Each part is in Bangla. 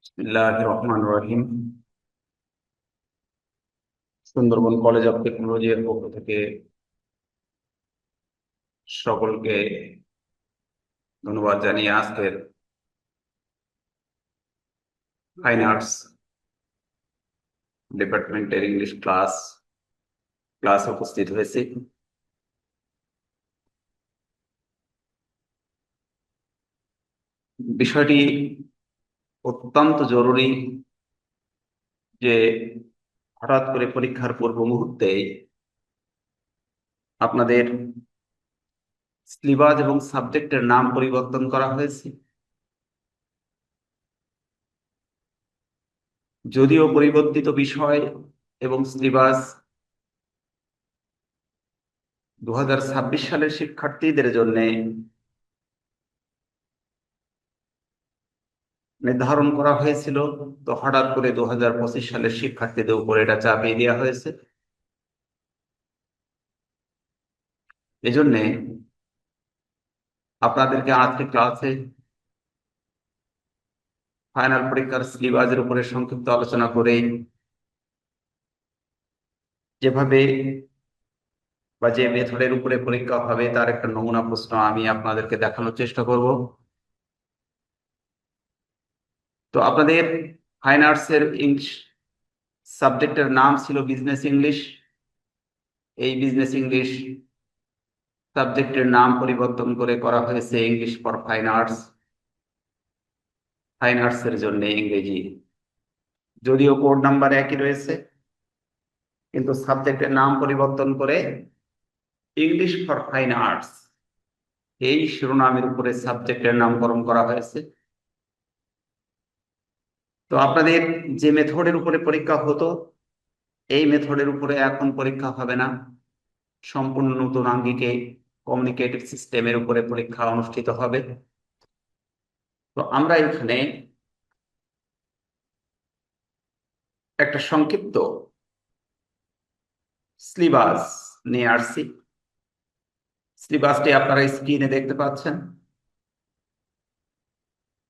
বিসমিল্লাহির রহমানির রহিম। সুন্দরবন কলেজ অফ টেকনোলজি এর পক্ষ থেকে সকলকে ধন্যবাদ জানিয়ে আজকের ফাইন আর্টস ডিপার্টমেন্টের ইংলিশ ক্লাসে উপস্থিত হয়েছি। বিষয়টি অত্যন্ত জরুরি যে হঠাৎ করে পরীক্ষার পূর্ব মুহূর্তে আপনাদের সিলেবাস এবং সাবজেক্টের নাম পরিবর্তন করা হয়েছে। যদিও পরিবর্তিত বিষয় এবং সিলেবাস 2026 সালের শিক্ষার্থীদের জন্য নির্ধারণ করা হয়েছিল, তো হঠাৎ করে 2025 সালের শিক্ষার্থীদের উপর এটা চাপিয়ে দেওয়া হয়েছে। এজন্য আপনাদেরকে আজকে ক্লাসে ফাইনাল পরীক্ষার সিলেবাসের উপরে সংক্ষিপ্ত আলোচনা করে যেভাবে বা যে মেথডের উপরে পরীক্ষা হবে তার একটা নমুনা প্রশ্ন আমি আপনাদেরকে দেখানোর চেষ্টা করব। তো আপনাদের ফাইন আর্টস এর ইংলিশ সাবজেক্টের নাম ছিল বিজনেস ইংলিশ। এই বিজনেস ইংলিশ সাবজেক্টের নাম পরিবর্তন করে করা হয়েছে English for fine arts. Fine arts এর জন্য ইংরেজি, যদিও কোড নাম্বার একই রয়েছে, কিন্তু সাবজেক্টের নাম পরিবর্তন করে ইংলিশ ফর ফাইন আর্টস এই শিরোনামের উপরে সাবজেক্টের নামকরণ করা হয়েছে। তো আপনাদের যে মেথডের উপরে পরীক্ষা হতো এই মেথডের উপরে এখন পরীক্ষা হবে না, সম্পূর্ণ নতুন আঙ্গিকে কমিউনিকেটিভ সিস্টেমের উপরে পরীক্ষা অনুষ্ঠিত হবে। তো আমরা এখানে একটা সংক্ষিপ্ত সিলেবাস নিয়ে আসছি। সিলেবাসটি আপনারা স্ক্রিনে দেখতে পাচ্ছেন।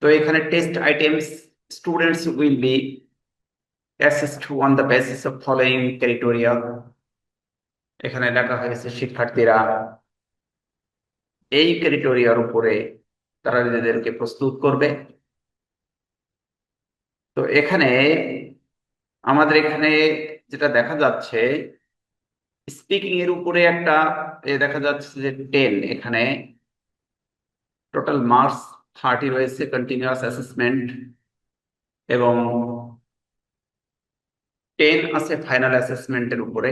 তো এখানে test items, students will be assessed on the basis of following criteria। এখানে লেখা হয়েছে শিক্ষার্থীরা এই ক্রাইটেরিয়ার উপরে তারা নিজেদেরকে প্রস্তুত করবে। তো এখানে আমাদের এখানে যেটা দেখা যাচ্ছে, স্পিকিং এর উপরে একটা দেখা যাচ্ছে যে 10, এখানে টোটাল মার্কস 30 রয়েছে কন্টিনিউয়াস অ্যাসেসমেন্ট, এবং 10 আছে ফাইনাল অ্যাসেসমেন্টের উপরে।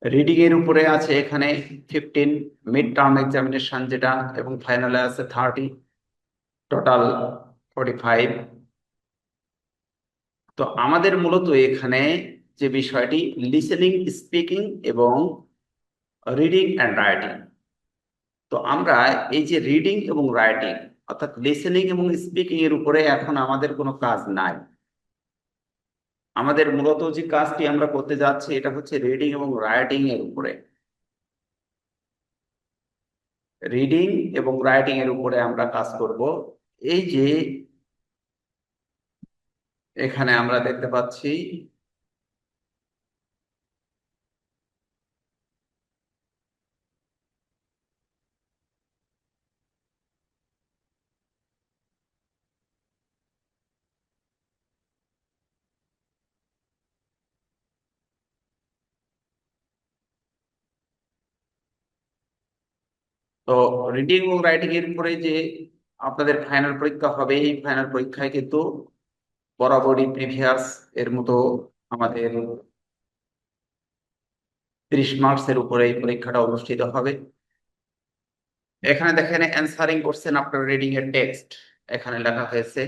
রিডিং এর উপরে আছে এখানে 15 মিড টার্ম এক্সামিনেশন যেটা, এবং ফাইনালে আছে 30, টোটাল 45। তো আমাদের মূলত এখানে যে বিষয়টি লিসেনিং, স্পিকিং এবং রিডিং অ্যান্ড রাইটিং। তো আমরা এই যে রিডিং এবং রাইটিং অর্থাৎ লিসেনিং এবং স্পিকিং এর উপরে এখন আমাদের কোনো কাজ নাই। আমাদের মূলত যে কাজটি আমরা করতে যাচ্ছি এটা হচ্ছে রিডিং এবং রাইটিং এর উপরে। রিডিং এবং রাইটিং এর উপরে আমরা কাজ করব। এই যে এখানে আমরা দেখতে পাচ্ছি তো রিডিং এবং রাইটিং এর উপরে যে আপনাদের ফাইনাল পরীক্ষা হবে, এই ফাইনাল পরীক্ষায় কিন্তু বরাবরই প্রিভিয়াস এর মতো আমাদের 30 মার্কসের উপরে এই পরীক্ষাটা অনুষ্ঠিত হবে। এখানে দেখেন অ্যান্সারিং করছেন আপনার রিডিং এর টেক্সট এখানে লেখা হয়েছে।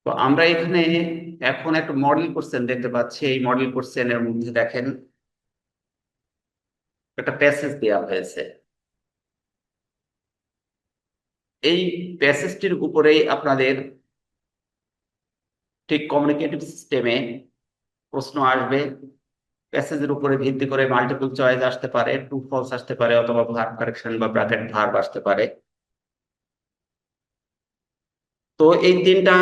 তো আমরা এখানে এখন একটা মডেল কোশ্চেন দেখতে পাচ্ছি। এই মডেল কোশ্চেনের মধ্যে দেখেন একটা প্যাসেজ দেওয়া হয়েছে। এই প্যাসেজটির উপরেই আপনাদের ঠিক কমিউনিকেটিভ সিস্টেমে প্রশ্ন আসবে। প্যাসেজের উপরে ভিত্তি করে মাল্টিপল চয়েস আসতে পারে, ট্রু ফলস আসতে পারে, অথবা ভার্ব কারেকশন বা ব্র্যাকেট ভার্ব আসতে পারে। তো এই তিনটা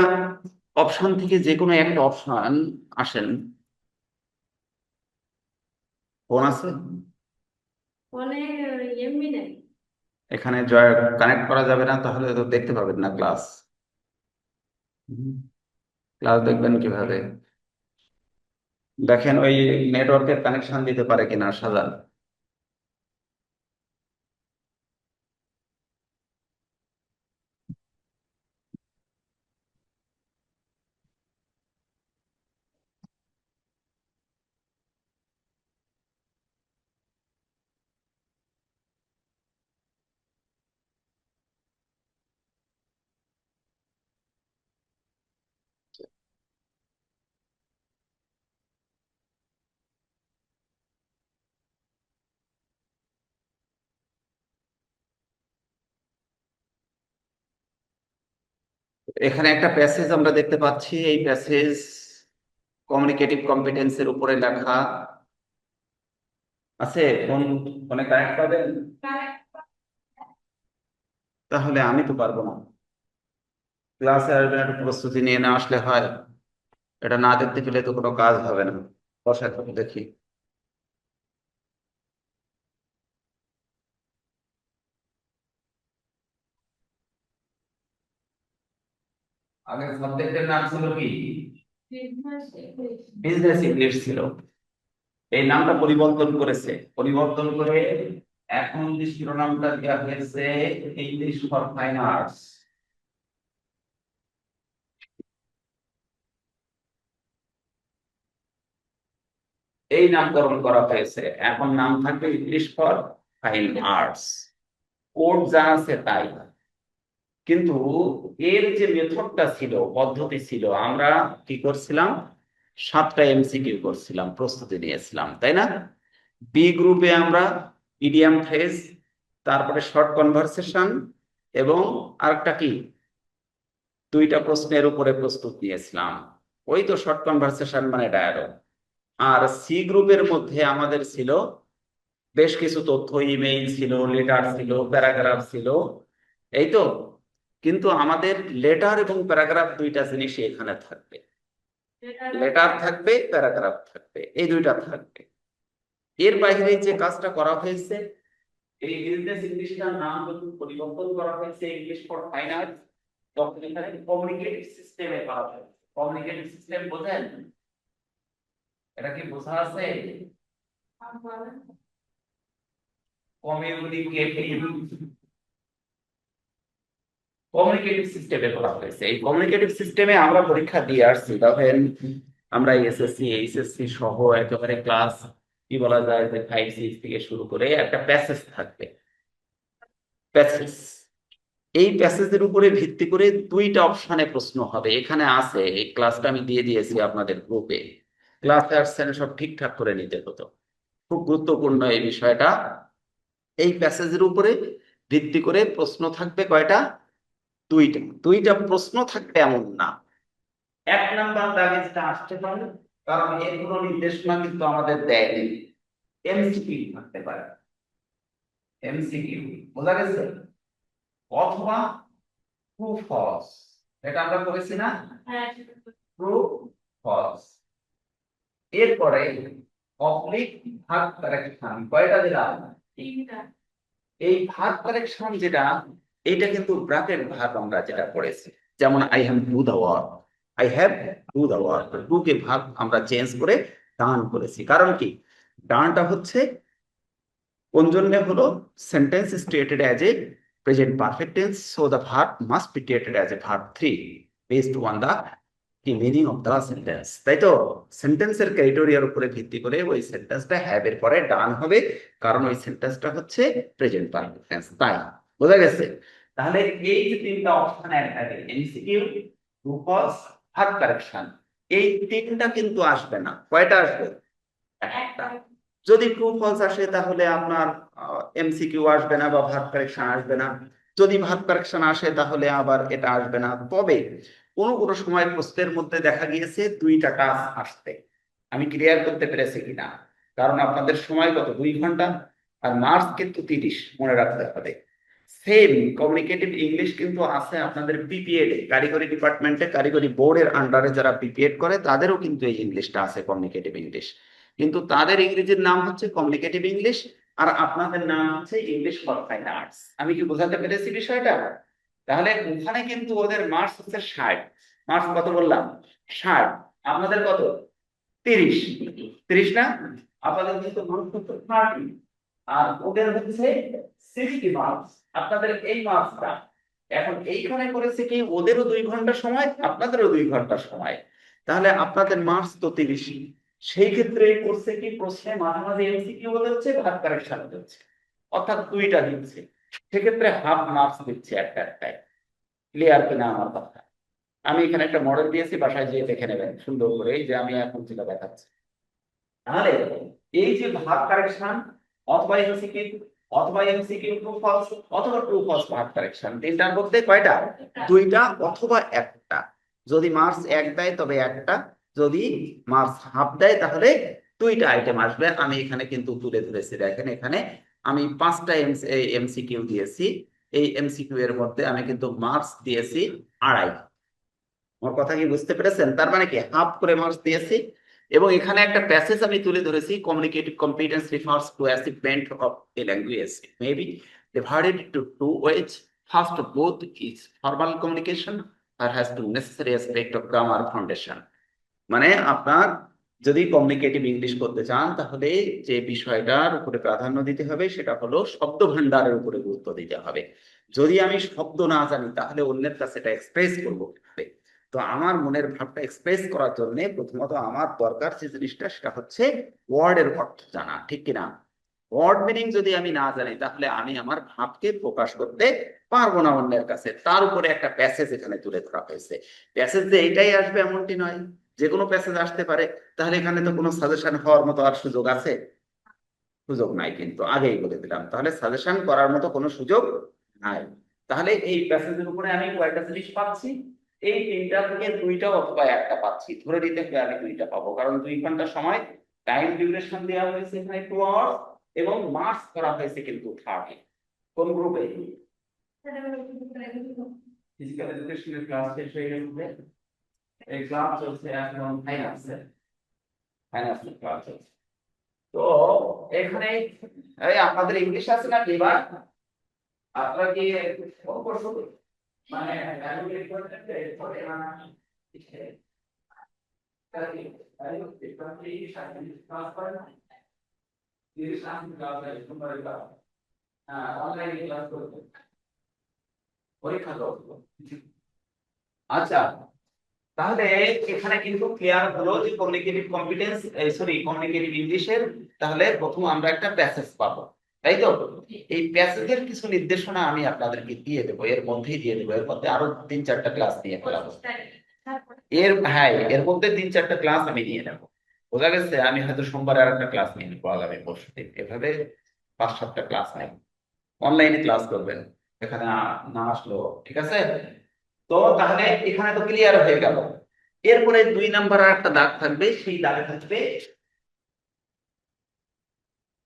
অপশন থেকে যে কোনো একটা অপশন আসেন। ফোন আছে এখানে, জয় কানেক্ট করা যাবে না, তাহলে তো দেখতে পাবেন না ক্লাস। ক্লাস দেখবেন কিভাবে? দেখেন ওই নেটওয়ার্কের কানেকশন দিতে পারে কিনা সাজান। এখানে একটা প্যাসেজ আমরা দেখতে পাচ্ছি। এই প্যাসেজ কমিউনিকেটিভ কম্পিটেন্সের উপরে লেখা আছে। কোন ফোনে কানেক্ট পাবেন? তাহলে আমি তো পারবো না। ক্লাসে আসবেন, একটু প্রস্তুতি নিয়ে না আসলে হয়? এটা না দেখতে পেলে তো কোনো কাজ হবে না। বসে থাকো দেখি। আগের সাবজেক্টের নাম ছিল কি? বিজনেস ইংলিশ ছিল। এই নামটা পরিবর্তন করেছে, পরিবর্তন করে এখন যে শিরোনামটা দেওয়া হয়েছে ইংলিশ ফর ফাইন আর্টস। এই নামকরণ করা হয়েছে। এখন নাম থাকবে English for fine arts. Code যা আছে তাই। কিন্তু এর যে মেথডটা ছিল, পদ্ধতি ছিল, আমরা কি করছিলাম? 7টা এমসিকিউ করছিলাম, প্রস্তুতি নিয়েছিলাম, তাই না? বি গ্রুপে আমরা ইডিয়াম ফ্রেজ, তারপরে শর্ট কনভারসেশন, এবং আরেকটা কি, 2টা প্রশ্নের উপরে প্রস্তুত নিয়েছিলাম। ওই তো শর্ট কনভারসেশন মানে ডায়ালগ। আর সি গ্রুপের মধ্যে আমাদের ছিল বেশ কিছু তথ্য, ইমেইল ছিল, লেটার ছিল, প্যারাগ্রাফ ছিল, এই তো। কিন্তু আমাদের লেটার এবং প্যারাগ্রাফ 2টা জিনিসই এখানে থাকবে। লেটার থাকবে, প্যারাগ্রাফ থাকবে, এই 2টা থাকবে। এর বাইরে যে কাজটা করা হয়েছে, এই বিজনেস ইংলিশটার নাম যখন পরিবর্তন করা হয়েছে ইংলিশ ফর ফাইন আর্টস, তখন এখানে কমিউনিকেটিভ সিস্টেমে করা হয়েছে। কমিউনিকেটিভ সিস্টেম বোঝেন? এটা কি বোঝা আছে? কমিউনিকেটিভ কমিউনিকেটিভ সিস্টেমে করা হয়েছে। এই কমিউনিকেটিভ সিস্টেমে আমরা পরীক্ষা দিয়ে আসছি। তখন আমরা এসএসসি এইচএসসি সহ একেবারে ক্লাস, কি বলা যায়, যে 5 6 থেকে শুরু করে একটা প্যাসেজ থাকবে। প্যাসেজ, এই প্যাসেজের উপরে ভিত্তি করে 2টা অপশনে প্রশ্ন হবে। এখানে আছে, এই ক্লাসটা আমি দিয়ে দিয়েছি আপনাদের গ্রুপে। ক্লাসে আসছেন, সব ঠিকঠাক করে নিতে হতো। খুব গুরুত্বপূর্ণ এই বিষয়টা। এই প্যাসেজের উপরে ভিত্তি করে প্রশ্ন থাকবে কয়টা? 2টা। 2টা প্রশ্ন থাকবে এমন না। 1 নাম্বার দাগে যেটা আসতে পারে, কারণ এর কোনো নির্দেশনা কিন্তু আমাদের দেয়নি। এমসিকিউ থাকতে পারে, এমসিকিউ, বোঝা গেছে? অথবা ট্রু ফলস, এটা আমরা করেছি না? True false. এরপরে অবলিক ভার্ব কারেকশন, কয়টা দিলাম? এই ভার্ব কারেকশন যেটা, এটা কিন্তু ব্র্যাকেট ভার্ব আমরা যেটা পড়েছি। যেমন I have do the work, I have do the work, do কে ভার্ব আমরা চেঞ্জ করে ডান করেছি। কারণ কি, ডানটা হচ্ছে কোন জন্য হলো? Sentence stated as a present perfect tense, so the verb must be treated as a verb 3 based on the key meaning of the sentence, তাই তো? সেন্টেন্সের ক্রাইটেরিয়ার উপরে ভিত্তি করে ওই সেন্টেন্সটা হ্যাভ এর পরে ডান হবে, কারণ ওই সেন্টেন্সটা হচ্ছে প্রেজেন্ট পারফেক্ট টেন্স। তাই বোঝা গেছে? তাহলে এই যে 3টা অপশন থাকে, MCQ, true false, verb correction, এই তিনটা কিন্তু আসবে না। কয়টা আসবে? একটা। যদি ট্রু ফলস আসে তাহলে আপনার এমসিকিউ আসবে না বা ভার্ব কারেকশন আসবে না। যদি ভার্ব কারেকশন আসে তাহলে আবার এটা আসবে না। তবে কোনো কোনো সময় প্রশ্নের মধ্যে দেখা গিয়েছে দুইটা টাস্ক আসতে। আমি ক্লিয়ার করতে পেরেছি কিনা, কারণ আপনাদের সময় কত, 2 ঘন্টা, আর মার্কস কিন্তু 30, মনে রাখতে হবে। সেম কমিউনিকেটিভ ইংলিশ কিন্তু আছে আপনাদের বিপিএড, কারিগরি ডিপার্টমেন্টে, কারিগরি বোর্ডের আন্ডারে যারা বিপিএড করে তাদেরও কিন্তু এই ইংলিশটা আছে, কমিউনিকেটিভ ইংলিশ। কিন্তু তাদের ইংরেজির নাম হচ্ছে কমিউনিকেটিভ ইংলিশ, আর আপনাদের নাম হচ্ছে ইংলিশ ফর ফাইন আর্টস। আমি কি বোঝাতে পেরেছি বিষয়টা? তাহলে ওখানে কিন্তু ওদের মার্কস হচ্ছে 60। মার্কস কত বললাম? 60। আপনাদের কত? 30। 30 না? আপনাদের কিন্তু মার্কস হচ্ছে 30, আর ওদের হচ্ছে 60 মার্কস। আপনাদের এই মার্কসটা এখন এইখানে করেছে কি, ওদেরও 2 ঘন্টা সময়, আপনাদেরও 2 ঘন্টা সময়, তাহলে আপনাদের মার্কস তো 30। সেই ক্ষেত্রে করছে কি, প্রশ্নে মাঝে মাঝে এমসিকিউ হতে হচ্ছে, ভাগ কারেকশন হতে হচ্ছে, অর্থাৎ দুইটা দিচ্ছে। সেক্ষেত্রে হাফ মার্কস দিচ্ছে একটা একটাই। ক্লিয়ার কিনা আমার কথা? আমি এখানে একটা মডেল দিয়েছি, বাসায় যেয়ে দেখে নেবেন সুন্দর করে, এই যে আমি এখন যেটা দেখাচ্ছি। তাহলে এই যে ভাগ কারেকশন অথবা এমসিকিউ, অথবা এমসিকিউ ট্রু ফলস, অথবা ট্রু ফলস ভাগ কারেকশন, তিনটার মধ্যে কয়টা? দুইটা অথবা একটা। যদি মার্কস 1 দেয় তবে একটা, যদি মার্কস হাফ দেয় তাহলে দুইটা আইটেম আসবে। আমি এখানে কিন্তু তুলে ধরেছি, দেখেন এখানে আমি 5টা এমসিকিউ দিয়েছি। এই এমসিকিউ এর মধ্যে আমি কিন্তু মার্কস দিয়েছি 2.5। আমার কথা কি বুঝতে পেরেছেন? তার মানে কি, হাফ করে মার্কস দিয়েছি। এবং এখানে একটা প্যাসেজ আমি তুলে ধরেছি, communicative competence refers to achievement of a language maybe divided into two ways. First, both is formal communication or has to necessary aspect of grammar foundation. মানে আপনার যদি কমিউনিকেটিভ ইংলিশ করতে চান তাহলে যে বিষয়টার উপরে প্রাধান্য দিতে হবে সেটা হলো শব্দ ভান্ডারের উপরে গুরুত্ব দিতে হবে। যদি আমি শব্দ না জানি তাহলে অন্যের কাছে এটা এক্সপ্রেস করবো কিভাবে? তো আমার মনের ভাবটা এক্সপ্রেস করার জন্য প্রথমত আমার দরকার যে জিনিসটা, সেটা হচ্ছে ওয়ার্ডের অর্থ জানা, ঠিক কিনা? ওয়ার্ড মিনিং যদি আমি না জানি তাহলে আমি আমার ভাবকে প্রকাশ করতে পারবো না অন্যের কাছে। তার উপরে একটা প্যাসেজ এখানে তুলে ধরা হয়েছে। প্যাসেজ যে এইটাই আসবে এমনটি নয়, যে কোনো প্যাসেজ আসতে পারে। তাহলে এখানে তো কোনো সাজেশন হওয়ার মতো আর সুযোগ আছে? সুযোগ নাই, কিন্তু আগেই বলে দিলাম, তাহলে সাজেশন করার মতো কোনো সুযোগ নাই। তাহলে এই প্যাসেজের উপরে আমি কয়টা জিনিস পাচ্ছি? এই তিনটা থেকে দুইটা অথবা একটা পাচ্ছি, ধরে নিতে হবে আমি দুইটা পাবো, কারণ 2 ঘন্টা সময় টাইম ডিউরেশন দেওয়া হয়েছে এখানে 2 আওয়ার্স, এবং মার্কস করা হয়েছে কিন্তু 30। কোন গ্রুপে? ফিজিক্যাল এডুকেশনের ক্লাস শেষ হয়ে গেছে, এই ক্লাস চলছে এখন ফাইন্যান্সের, ফাইন্যান্সের ক্লাস চলছে। তো এখানে এই আপনাদের ইংলিশ আছে না এবার? আপনারা কি ফোন করছো? মানে evaluate করতে পরে না? অনলাইনে ক্লাস করতে পরীক্ষা দাও। আচ্ছা, তাহলে এখানে কিন্তু ক্লিয়ার হলো যে কমিউনিকেটিভ কম্পিটেন্স, সরি কমিউনিকেটিভ ইংলিশের তাহলে প্রথম আমরা একটা প্যাসেজ পাবো, তাই তো? এই প্যাসেজের কিছু নির্দেশনা আমি আপনাদেরকে দিয়ে দেবো, এর মধ্যেই দিয়ে দেবো, এর মধ্যে আরো 3-4টা ক্লাস নিয়ে ফেলাবো। হ্যাঁ, এর মধ্যে 3-4টা ক্লাস আমি নিয়ে নেবো। বোঝা গেছে? আমি হয়তো সোমবার আর একটা ক্লাস নিয়ে নেবো, আগামী পরশু দিন, এভাবে 5-7টা ক্লাস নেব। অনলাইনে ক্লাস করবেন, এখানে না আসলেও ঠিক আছে। তো তাহলে এখানে তো ক্লিয়ার হয়ে গেল। এরপরে 2 নাম্বার আর একটা দাগ থাকবে, সেই দাগে থাকবে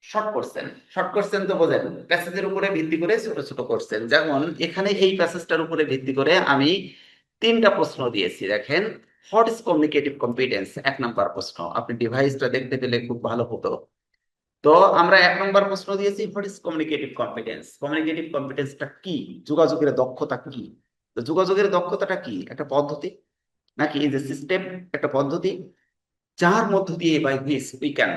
শর্ট কোশ্চেন। শর্ট কোশ্চেন তো বোঝেন, প্যাসেজের উপরে ভিত্তি করে ছোট ছোট কোশ্চেন। যেমন এখানে এই প্যাসেজটার উপরে ভিত্তি করে আমি 3টা প্রশ্ন দিয়েছি, দেখেন। What is communicative competence, 1 number প্রশ্ন। আপনি ডিভাইসটা দেখতে পেলে খুব ভালো হতো। তো আমরা 1 নাম্বার প্রশ্ন দিয়েছি, what is communicative competence, communicative কম্পিটেন্সটা কি, যোগাযোগের দক্ষতা কি? তো যোগাযোগের দক্ষতাটা কি? একটা পদ্ধতি, নাকি এই যে সিস্টেম, একটা পদ্ধতি যার মধ্য দিয়ে by which we can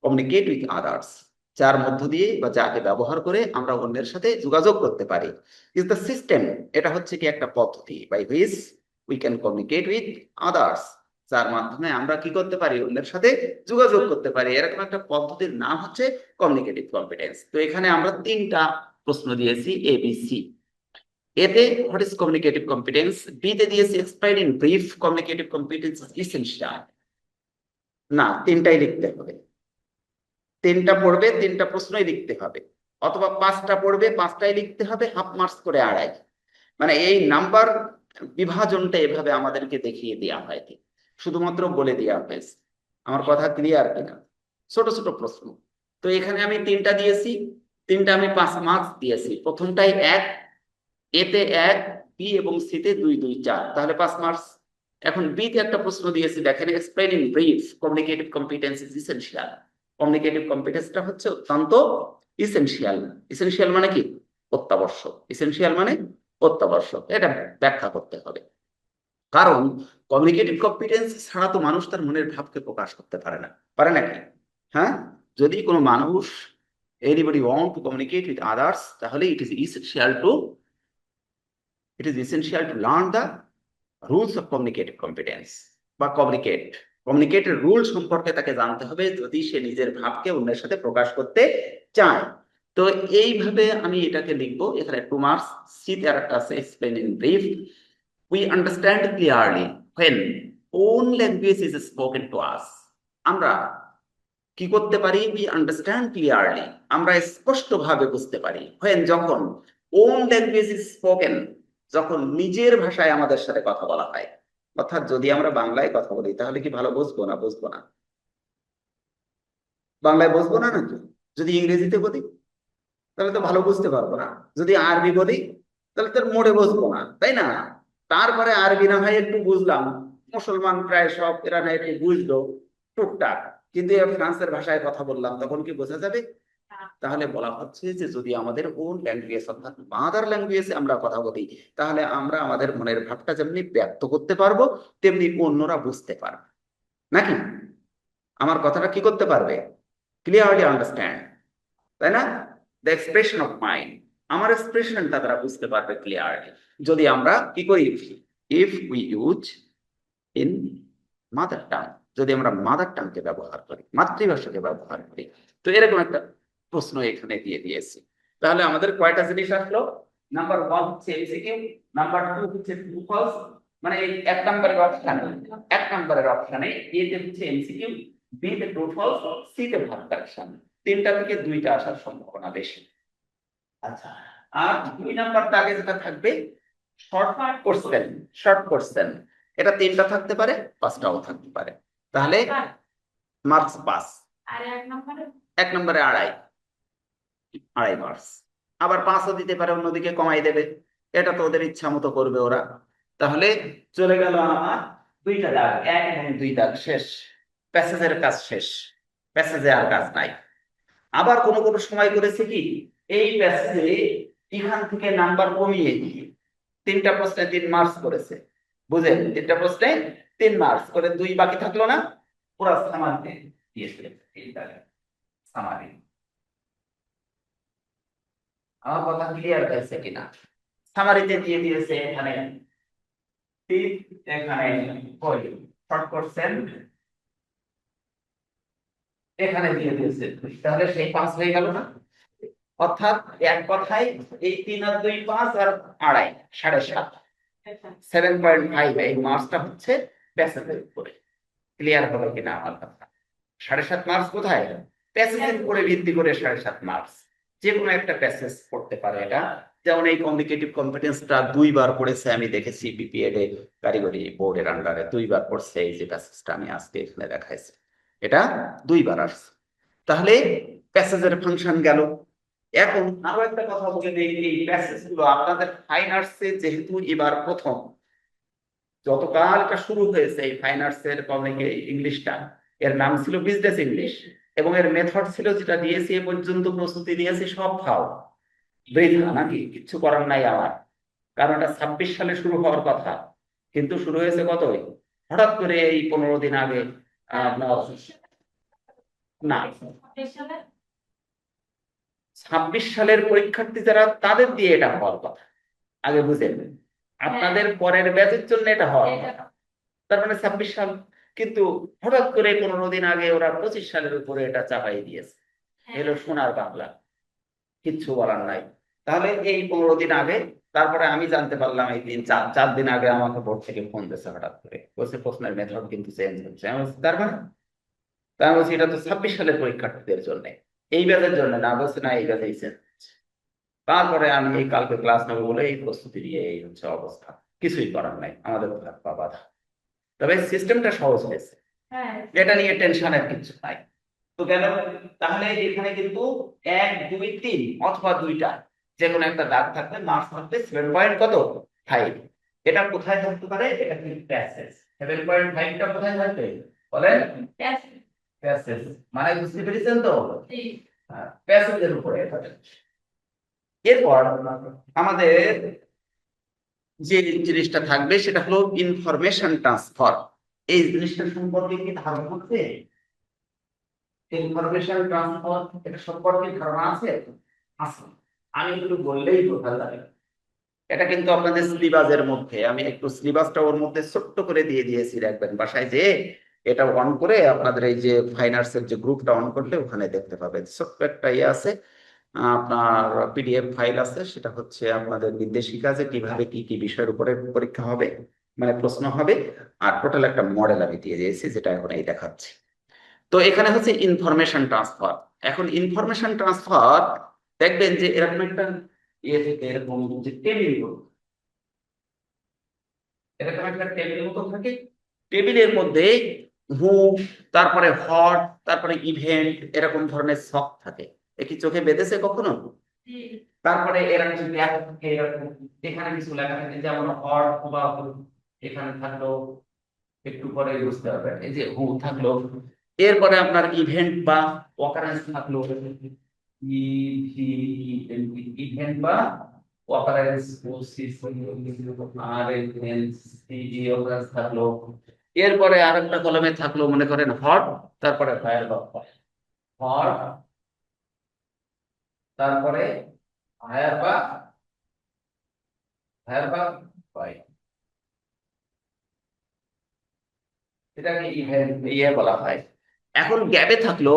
communicate with others, যার মধ্য দিয়ে বা যাকে ব্যবহার করে আমরা অন্যের সাথে যোগাযোগ করতে পারি। ইজ দ্য সিস্টেম, এটা হচ্ছে কি একটা পদ্ধতি, by which we can communicate with others, যার মাধ্যমে আমরা কি করতে পারি, অন্যের সাথে যোগাযোগ করতে পারি। এরকম একটা পদ্ধতির নাম হচ্ছে কমিউনিকেটিভ কম্পিটেন্স। তো এখানে আমরা 3টা প্রশ্ন দিয়েছি, ABC। এতে হোয়াট ইজ কমিউনিকেটিভ কম্পিটেন্স, বিতে দিয়েছি explain in brief communicative competence essential. না, তিনটাই লিখতে হবে, তিনটা পড়বে তিনটা প্রশ্নই লিখতে হবে, অথবা পাঁচটা পড়বে পাঁচটাই লিখতে হবে, হাফ মার্কস করে আড়াই। মানে এই নাম্বার বিভাজনটা এভাবে আমাদেরকে দেখিয়ে দেওয়া হয়, শুধুমাত্র বলে দেওয়া হয়েছে। আমার কথা ক্লিয়ার কিনা? ছোট ছোট প্রশ্ন। তো এখানে আমি তিনটা দিয়েছি, তিনটা আমি 5 মার্কস দিয়েছি। প্রথমটাই 1, এতে 1, বি এবং সিতে 2 2 4, তাহলে 5 মার্কস। এখন বিতে একটা প্রশ্ন দিয়েছি, দেখেন explain in brief communicative competence is essential. Communicative কম্পিটেন্সটা হচ্ছে অত্যন্ত ইসেনশিয়াল। ইসেনশিয়াল মানে কি? অত্যাবশ্যক। ইসেনশিয়াল মানে অত্যাবশ্যক, এটা ব্যাখ্যা করতে হবে। কারণ কমিউনিকেটিভ কম্পিটেন্স ছাড়া তো মানুষ তার মনের ভাবকে প্রকাশ করতে পারে না, পারে নাকি? হ্যাঁ, যদি কোনো মানুষ anybody want to communicate with others, তাহলে it is essential to learn the rules of communicative competence বা কমিউনিকেটের রুল সম্পর্কে তাকে জানতে হবে, যদি সে নিজের ভাবকে অন্যের সাথে প্রকাশ করতে চায়। তো এইভাবে আমি এটাকে লিখবো। এখানে 2 মার্কস। সিতে আর একটা আছে explain in brief. We understand clearly when own language is spoken to us. আমরা কি করতে পারি? We understand clearly, আমরা স্পষ্টভাবে বুঝতে পারি। when, যখন own language is spoken, যখন নিজের ভাষায় আমাদের সাথে কথা বলা হয়। অর্থাৎ যদি আমরা বাংলায় কথা বলি তাহলে কি ভালো বুঝবো না? বুঝবো না। বাংলায় বুঝবো না নাকি? যদি ইংরেজিতে বলি তাহলে তো ভালো বুঝতে পারবো না। যদি আরবি বলি তাহলে তো মোড়ে বুঝবো না, তাই না? তারপরে আরবি না হয় একটু বুঝলাম, মুসলমান প্রায় সব এরা না একটু বুঝলো টুকটাক, কিন্তু ফ্রান্সের ভাষায় কথা বললাম তখন কি বোঝা যাবে? তাহলে বলা হচ্ছে যে যদি আমাদের ওন ল্যাঙ্গুয়েজ অর্থাৎ মাদার ল্যাঙ্গুয়েজে আমরা কথা বলি, তাহলে আমরা আমাদের মনের ভাবটা যেমনি ব্যক্ত করতে পারবো, তেমনি অন্যরা বুঝতে পারবে। নাকি আমার কথাটা কি করতে পারবে? ক্লিয়ারলি আন্ডারস্ট্যান্ড, তাই না? দ্য এক্সপ্রেশন অফ মাইন্ড, আমার এক্সপ্রেশনটা তারা বুঝতে পারবে ক্লিয়ারলি যদি আমরা কি করি, if we use in mother tongue, যদি আমরা মাদার টাংকে ব্যবহার করি, মাতৃভাষাকে ব্যবহার করি। তো এরকম একটা প্রশ্ন এখানে দিয়ে দিয়েছি। তাহলে আমাদের কয়টা জিনিস আসলো? নাম্বার 1 হচ্ছে এমসিকিউ, নাম্বার 2 হচ্ছে ট্রু ফলস, মানে এই 1 নম্বরের অপশনে এতে হচ্ছে এমসিকিউ, বি তে ট্রু ফলস, সি তে ভার্ব কারেকশন। তিনটা থেকে দুইটা আসার সম্ভাবনা বেশি। আচ্ছা, আর 2 নাম্বারটা আগে যেটা থাকবে শর্ট কোশ্চেন, শর্ট কোশ্চেন, এটা 3টা থাকতে পারে, 5টাও থাকতে পারে। তাহলে মার্কস পাস। আর 1 নম্বরে আড়াই, আড়াই মার্কস। আবার 5ও দিতে পারে, অন্যদিকে কমাই দেবে, এটা তো ওদের ইচ্ছা মতো করবে ওরা। তাহলে চলে গেল আমার 2টা দাগ, 1 এবং 2 দাগ শেষ, প্যাসেজের কাজ শেষ, প্যাসেজে আর কাজ নাই। আবার কোনো কোনো সময় করেছে কি, এই প্যাসেজে এখান থেকে নাম্বার কমিয়ে দিয়ে 3টা প্রশ্নে 3 মার্কস করেছে, বুঝেন? 3টা প্রশ্নে 3 মার্কস করে, 2 বাকি থাকলো না, পুরো সামারি দিয়েছে। সামারি, আমার কথা ক্লিয়ার হয়েছে কিনা? সামারিতে দিয়ে দিয়েছে এখানে এখানে কই শর্ট কোশ্চেন এখানে দিয়ে দিয়েছে, তাহলে সেই 5 হয়ে গেল না? অর্থাৎ এক কথায় এই 3 আর 2 5 আর আড়াই 7.5, 7.5 এই মার্কসটা হচ্ছে প্যাসেজের উপরে। ক্লিয়ার হবে কিনা আমার কথা? 7.5 মার্কস কোথায়? প্যাসেজের উপরে ভিত্তি করে 7.5 মার্কস। যে কোনো একটা প্যাসেজ পড়তে পারে এটা। যেমন এই কমিউনিকেটিভ কম্পিটেন্সটা 2বার পড়েছে আমি দেখেছি, বিপিএড এ কারিগরি বোর্ডের আন্ডারে 2বার পড়ছে। এই যে প্যাসেজটা আমি আজকে এখানে দেখাইছি, এটা 2বার আসছে। তাহলে প্যাসেজের ফাংশন গেল। এখন আরো একটা কথা বলে নেই, এই প্যাসেজ গুলো আপনাদের ফাইন আর্টসে যেহেতু এবার প্রথম, যতকাল এটা শুরু হয়েছে এই ফাইন আর্টসের ইংলিশটা, এর নাম ছিল বিজনেস ইংলিশ, এবং এর মেথড ছিল যেটা দিয়েছি এ পর্যন্ত প্রস্তুতি দিয়েছি সব ফাও বৃথা, নাকি কিচ্ছু করার নাই আমার। কারণ এটা 26 সালে শুরু হওয়ার কথা, কিন্তু শুরু হয়েছে কত, হঠাৎ করে এই 15 দিন আগে। আপনার না, 26 সালের পরীক্ষার্থী যারা তাদের দিয়ে এটা হওয়ার কথা, আগে বুঝেন। আপনাদের পরের ব্যাচের জন্য এটা হওয়ার কথা, তার মানে 26 সাল। কিন্তু হঠাৎ করে 15 দিন আগে ওরা 25 সালের উপরে এটা চাপাই দিয়েছে। এলো সোনার বাংলা, কিচ্ছু বলার নাই। তাহলে এই 15 দিন আগে তারপরে আমি জানতে পারলাম এই দিন 4 দিন আগে আমাকে বোর্ড থেকে ফোন দিয়েছে হঠাৎ করে, বলছে প্রশ্নের মেথড কিন্তু চেঞ্জ হচ্ছে। আমি বলছি তার মানে? তা আমি বলছি এটা তো 26 সালের পরীক্ষার্থীদের জন্য, এই ব্যাচের জন্য না। বলছে না, এই ব্যাচেই চেঞ্জ। তারপরে আমি এই কালকে ক্লাস নেবো বলে এই প্রস্তুতি নিয়ে এই হচ্ছে অবস্থা। কিছুই করার নাই, আমাদের তো হাত পা বাঁধা। তবে সিস্টেমটা সহজ হয়েছে, এটা নিয়ে টেনশনের কিছু নাই। তো গেল। তাহলে এখানে কিন্তু 1 2 3 অথবা দুইটা যে কোনো একটা দাগ থাকবে, মার্কস থাকবে 7.5। এটা কোথায় থাকতে পারে? এটা কিন্তু প্যাসেজ। 7.5টা কোথায় থাকবে বলেন? প্যাসেজ মানে বুঝতে পেরেছেন তো? প্যাসেজের উপরে থাকবে। এরপর আমাদের যে জিনিসটা থাকবে সেটা হলো ইনফরমেশন ট্রান্সফার। এই জিনিসটা সম্পর্কে কি ধারণা আছে? ইনফরমেশন ট্রান্সফার এটা সম্পর্কে ধারণা আছে? আছে। আমি একটু বললেই বোঝা যাবে। এটা কিন্তু আপনাদের সিলেবাসের মধ্যে, আমি একটু সিলেবাসটা ওর মধ্যে ছোট্ট করে দিয়ে দিয়েছি, রাখবেন বাসায় যে এটা অন করে আপনাদের এই যে ফাইন আর্টসের যে গ্রুপটা অন করলে ওখানে দেখতে পাবেন। ছোট্ট একটা ইয়ে আছে, আপনার পিডিএফ ফাইল আছে, সেটা হচ্ছে আপনাদের নির্দেশিকা যে কিভাবে কি কি বিষয়ের উপরে পরীক্ষা হবে, মানে প্রশ্ন হবে। আর টোটাল একটা মডেল আমি দিয়ে দিয়েছি, যেটা এখন এই দেখাচ্ছি। তো এখানে হচ্ছে ইনফরমেশন ট্রান্সফার। এখন ইনফরমেশন ট্রান্সফার দেখবেন যে এরকম একটা ইয়ে থেকে, এরকম যে টেবিল, এরকম একটা টেবিল মতো থাকে। টেবিলের মধ্যে হু, তারপরে হট, তারপরে ইভেন্ট, এরকম ধরনের ছক থাকে। এ কি চোখে বেঁধেছে কখনো? তারপরে এরকম লেখা থাকে, এরকম এখানে কিছু লেখা থাকে, যেমন হট বা হু, এখানে থাকলো, একটু পরে বুঝতে পারবেন এই যে হু থাকলো। এরপরে আপনার ইভেন্ট বা অকারেন্স থাকলো, ইভেন্ট বা অকারেন্স আর থাকলো। এরপরে আরেকটা কলমে থাকলো, মনে করেন হট, তারপরে ফায়ার বা হট, তারপরে ফায়ার বা ফায়ার। এটাকে ইভেন্ট ইয়ে বলা হয়। এখন গ্যাপে থাকলো,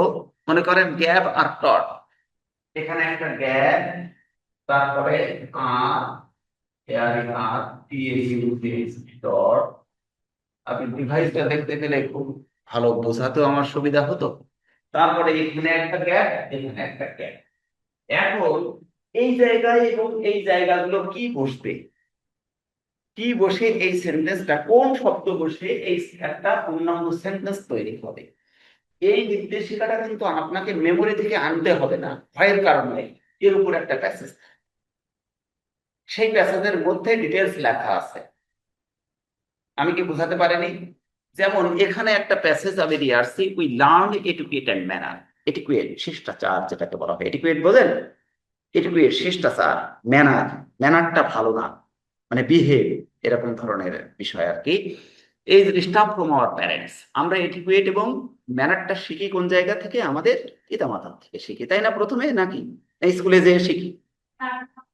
মনে করেন গ্যাপ আর ডট, এখানে একটা গ্যাপ, তারপরে আর আর ডট। আপনি ডিভাইসটা দেখতে পেলে খুব ভালো বোঝাতেও আমার সুবিধা হতো। তারপরে এখানে একটা গ্যাপ, এখানে একটা গ্যাপ। এখন এই জায়গায় এবং এই জায়গাগুলো কি বসবে, কি বসে এই সেন্টেন্সটা, কোন শব্দ বসে এই একটা পূর্ণাঙ্গ সেন্টেন্স তৈরি হবে, এই নির্দেশিকাটা কিন্তু আপনাকে মেমোরি থেকে আনতে হবে না, ভয়ের কারণে। এর উপর একটা প্যাসেজ, সেই প্যাসেজের মধ্যে ডিটেলস লেখা আছে। আমি কি বোঝাতে পারিনি? যেমন এখানে একটা প্যাসেজ আমি দিয়ে আসছি, উই লার্ন এটুকেট অ্যান্ড ম্যানার। এটিকুয়েট শিষ্টাচার যেটাকে বলা হয়, এটিকুয়েট বোঝেন? এটিকুয়েট শিষ্টাচার, ম্যানার, ম্যানারটা ভালো না, মানে বিহেভ, এরকম ধরনের বিষয় আর কি। এই জিনিসটা ফ্রম আওয়ার প্যারেন্টস। আমরা এটিকুয়েট এবং ম্যানারটা শিখি কোন জায়গা থেকে? আমাদের পিতামাতার থেকে শিখি, তাই না? প্রথমে নাকি এই স্কুলে যেয়ে শিখি?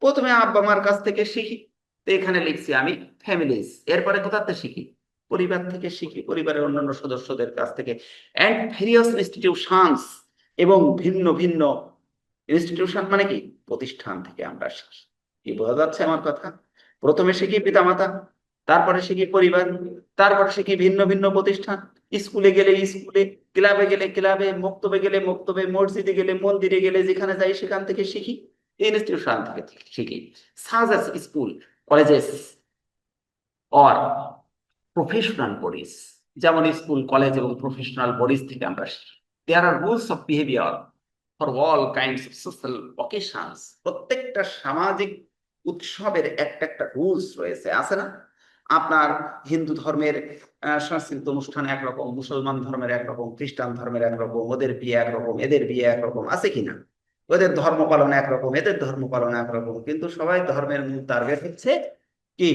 প্রথমে আব্বা মার কাছ থেকে শিখি। তো এখানে লিখছি আমি ফ্যামিলিজ। এরপরে কোথাতে শিখি? পরিবার থেকে শিখি, পরিবারের অন্যান্য সদস্যদের কাছ থেকে। অ্যান্ড ভেরিয়াস ইনস্টিটিউশনস, এবং ভিন্ন ভিন্ন ইনস্টিটিউশন মানে কি? প্রতিষ্ঠান থেকে আমরা শিখি। কি বোঝা যাচ্ছে আমার কথা? প্রথমে শিখি পিতামাতা, তারপরে শিখি পরিবার, তারপরে শিখি ভিন্ন ভিন্ন প্রতিষ্ঠান। স্কুলে গেলে স্কুলে, ক্লাবে গেলে ক্লাবে, মক্তবে গেলে মক্তবে, মসজিদে গেলে মন্দিরে গেলে, যেখানে যাই সেখান থেকে শিখি, ইনস্টিটিউশন থেকে শিখি। Such school, colleges or professional bodies, যেমন স্কুল, কলেজ এবং প্রফেশনাল বডিজ থেকে আমরা শিখি। There are rules of behaviour for all kinds of social occasions. প্রত্যেকটা সামাজিক উৎসবের একটা একটা রুলস রয়েছে, আছে না? আপনার হিন্দু ধর্মের সাংস্কৃতিক অনুষ্ঠান একরকম, মুসলমান ধর্মের একরকম, খ্রিস্টান ধর্মের একরকম, ওদের বিয়ে একরকম, এদের বিয়ে একরকম, আছে কিনা? ওদের ধর্ম পালন একরকম, এদের ধর্ম পালন একরকম, কিন্তু সবাই ধর্মের মূল টার্গেট হচ্ছে কি?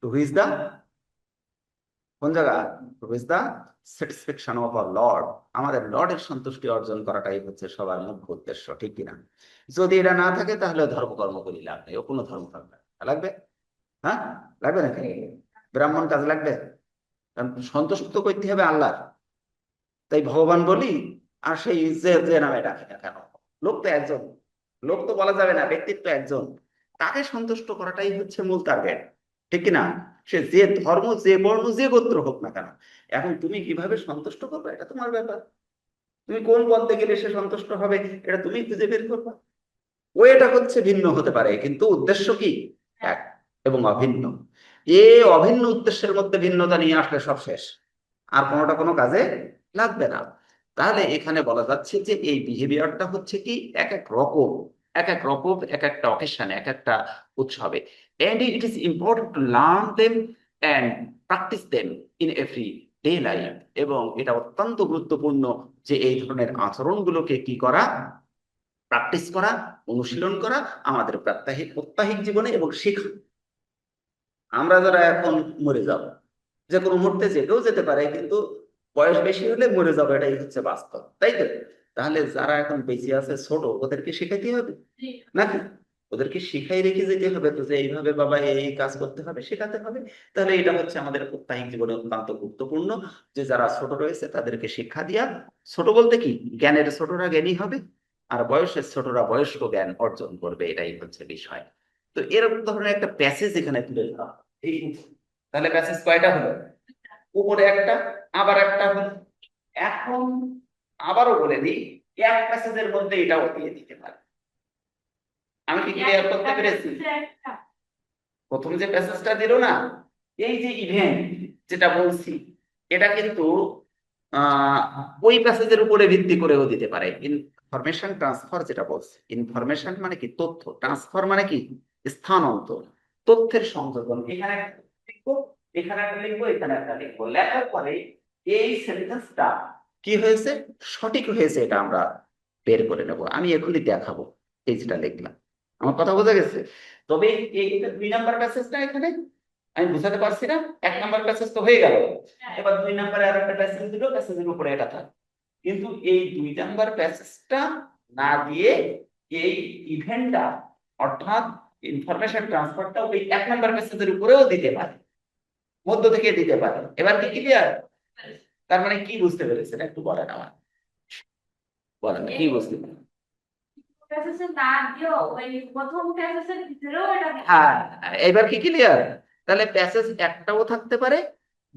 টু রিচ দা, কোন জায়গা? To reach the satisfaction of our lord. আমাদের লর্ডের সন্তুষ্টি অর্জন করাটাই হচ্ছে সবার মুখ্য উদ্দেশ্য, ঠিক কিনা? যদি এটা না থাকে তাহলে ধর্মকর্ম করি লাভ নেই, ও কোনো ধর্ম থাকবে না। লাগবে? হ্যাঁ, লাগবে নাকি? ব্রাহ্মণ কাজ লাগবে? কারণ সন্তুষ্ট তো করতে হবে আল্লাহ। তাই ভগবান বলি, আর সেই যে যে নামে ডাকে না কেন, লোক তো একজন, লোক তো বলা যাবে না, ব্যক্তিত্ব একজন। তাকে সন্তুষ্ট করাটাই হচ্ছে মূল টার্গেট, ঠিক কিনা? সে যে ধর্ম, যে বর্ণ, যে গোত্র হোক না কেন। এখন তুমি কিভাবে সন্তুষ্ট করবে এটা তোমার ব্যাপার। তুমি কোন পথে গেলে সে সন্তুষ্ট হবে এটা তুমি খুঁজে বের করবে। ওয়েটা হচ্ছে ভিন্ন হতে পারে, কিন্তু উদ্দেশ্য কি এক এবং অভিন্ন। এ অভিন্ন উদ্দেশ্যের মধ্যে ভিন্নতা নিয়ে আসলে সব শেষ, আর কোনোটা কোনো কাজে লাগবে না। তাহলে এখানে বলা যাচ্ছে যে এই বিহেভিয়ারটা হচ্ছে কি এক এক রকম, এক এক রকম, এক একটা অকেশনে, এক একটা উৎসবে। And it is important to learn them and practise them in every day life. এবং এটা অত্যন্ত গুরুত্বপূর্ণ যে এই ধরনের আচরণগুলোকে কি করা, প্র্যাকটিস করা, অনুশীলন করা আমাদের প্রাত্যহিক প্রত্যাহিক জীবনে এবং শেখা। আমরা যারা এখন মরে যাব, যে কোনো মুহূর্তে যে কেউ যেতে পারে, কিন্তু বয়স বেশি হলে মরে যাবে, এটাই হচ্ছে বাস্তব, তাই তো? তাহলে যারা এখন বেঁচে আছে ছোট, ওদেরকে শেখাইতে হবে নাকি? ওদেরকে শিখাই রেখে যেতে হবে তো, যে এইভাবে বাবা এই কাজ করতে হবে, শেখাতে হবে। তাহলে এটা হচ্ছে আমাদের প্রাত্যহিক জীবনে অত্যন্ত গুরুত্বপূর্ণ, যে যারা ছোট রয়েছে তাদেরকে শিক্ষা দিয়া, ছোট বলতে কি, জ্ঞানের ছোটরা জ্ঞানী হবে, আর বয়সের ছোটরা বয়স্ক জ্ঞান অর্জন করবে, এটাই হচ্ছে বিষয়। তো এরকম ধরনের একটা প্যাসেজ এখানে তুলে ধরা হলো। এই তাহলে প্যাসেজ কয়টা হলো? উপরে একটা, আবার একটা হলো। এখন আবারও বলে দিই, এক প্যাসেজের মধ্যে এটাও দিয়ে দিতে পারে। আমি কি ক্লিয়ার করতে পেরেছি? প্রথম যে প্যাসেজটা দিল না, এই যে ইভেন্ট যেটা বলছি, এটা কিন্তু আহ ওই প্যাসেজের উপরে ভিত্তি করেও দিতে পারে। ইনফরমেশন ট্রান্সফার যেটা বলছে, ইনফরমেশন মানে কি তথ্য, ট্রান্সফার মানে কি স্থানান্তর, তথ্যের সংযোজন। এখানে একটা লিখবো, এখানে একটা লিখবো, এখানে একটা লিখবো, লেখার পরে এই সেন্টেন্সটা কি হয়েছে, সঠিক হয়েছে, এটা আমরা বের করে নেব। আমি এখনই দেখাবো এই যেটা লিখলাম। আমার কথা বোঝা গেছে? তবে এই 2 নাম্বার প্যাসেজটা এখানে আমি বুঝাতে পারছি না? 1 নাম্বার প্যাসেজ তো হয়ে গেল, এবার 2 নাম্বারে আর একটা প্যাসেজ দিল, প্যাসেজের উপরে এটা থাক। কিন্তু এই 2 নাম্বার প্যাসেজটা না দিয়ে এই ইভেন্টটা, অর্থাৎ ইনফরমেশন ট্রান্সফারটা ওই 1 নাম্বার প্যাসেজের উপরেও দিতে পারে, মধ্য থেকে দিতে পারে। এবার কি ক্লিয়ার? তার মানে কি বুঝতে পেরেছেন একটু বলেন আমার, বলেন কি বুঝতে পেরেছেন? হ্যাঁ, এবার কি ক্লিয়ার? তাহলে প্যাসেজ একটাও থাকতে পারে,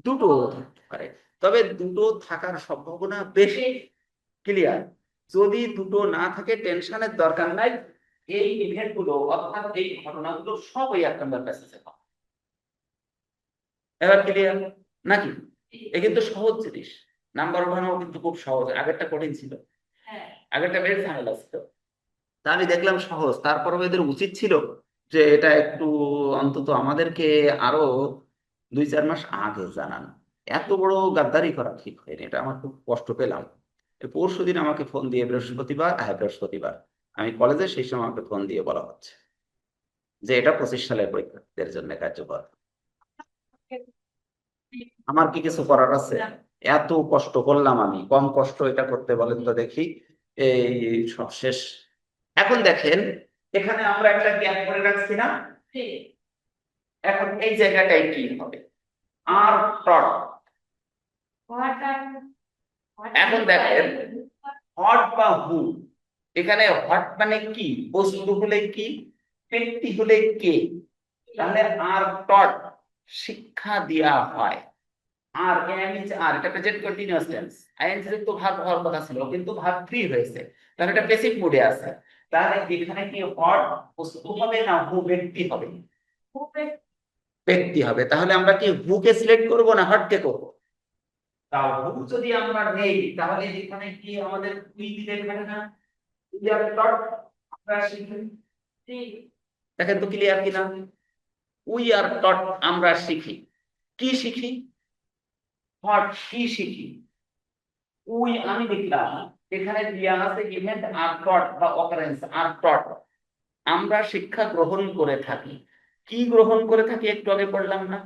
দুটোও থাকতে পারে, তবে দুটো থাকার সম্ভাবনা বেশি। ক্লিয়ার? যদি দুটো না থাকে টেনশনের দরকার নাই, এই ইভেন্ট গুলো অর্থাৎ এই ঘটনাগুলো সব ওই 1 নাম্বার প্যাসেজে পাবে। এবার ক্লিয়ার নাকি? এ কিন্তু সহজ জিনিস, নাম্বার ওঠানো কিন্তু খুব সহজ, আগেরটা কঠিন ছিল, আগেরটা বেশ ঝামেলা ছিল। তা আমি দেখলাম সহজ, তারপরে এদের উচিত ছিল যে এটা একটু অন্তত আমাদেরকে আরো 2-4 মাস আগে জানানো। এত বড় গাদ্দারি করা ঠিক হয়নি, এটা আমার খুব কষ্ট পেলাম। পরশুদিন আমাকে ফোন দিয়ে, বৃহস্পতিবার, হ্যাঁ বৃহস্পতিবার, আমি কলেজে, সেই সময় আমাকে ফোন দিয়ে বলা হচ্ছে যে এটা 25 সালের পরীক্ষার্থীদের জন্য কার্যকর। আমার কি কিছু করার আছে? এত কষ্ট করলাম আমি, কম কষ্ট এটা করতে বলেন তো দেখি? এই সব শেষ। এখন দেখেন, এখানে আমরা একটা গ্যাপ করে রাখছি না? এখন এই জায়গাটায় কি হবে? আর টট। এখন দেখেন, হট বা হু, এখানে হট মানে কি, বস্তু হলে কি, ব্যক্তি হলে কে। তাহলে আর টট শিক্ষা দেয়া হয়। আর আর এটা প্রেজেন্ট কন্টিনিউয়াস টেন্স, আইএনজি যুক্ত ভার্ব হওয়ার কথা ছিল, কিন্তু ভার্ব ফ্রি হয়েছে, তাহলে এটা প্যাসিভ মোডে আছে। তাহলে এখানে কি হট বস্তু হবে না হু ব্যক্তি হবে? ব্যক্তি হবে। তাহলে আমরা কি হু কে সিলেক্ট করব না হট কে করব? তাও হু যদি আমরা নেই, তাহলে এখানে কি আমাদের উই দিলে হবে না? উই আর টট আমরা শিখি, দেখেন তো ক্লিয়ার কিনা? উই আর টট আমরা শিখি, কি শিখি? হট কি শিখি? উই আমি লিখলাম, এখানে দেয়া আছে ইভেন্ট আর টট বা অকারেন্স আর টট, আমরা শিক্ষা গ্রহণ করে থাকি। কি গ্রহণ করে থাকি একটু আগে পড়লাম না?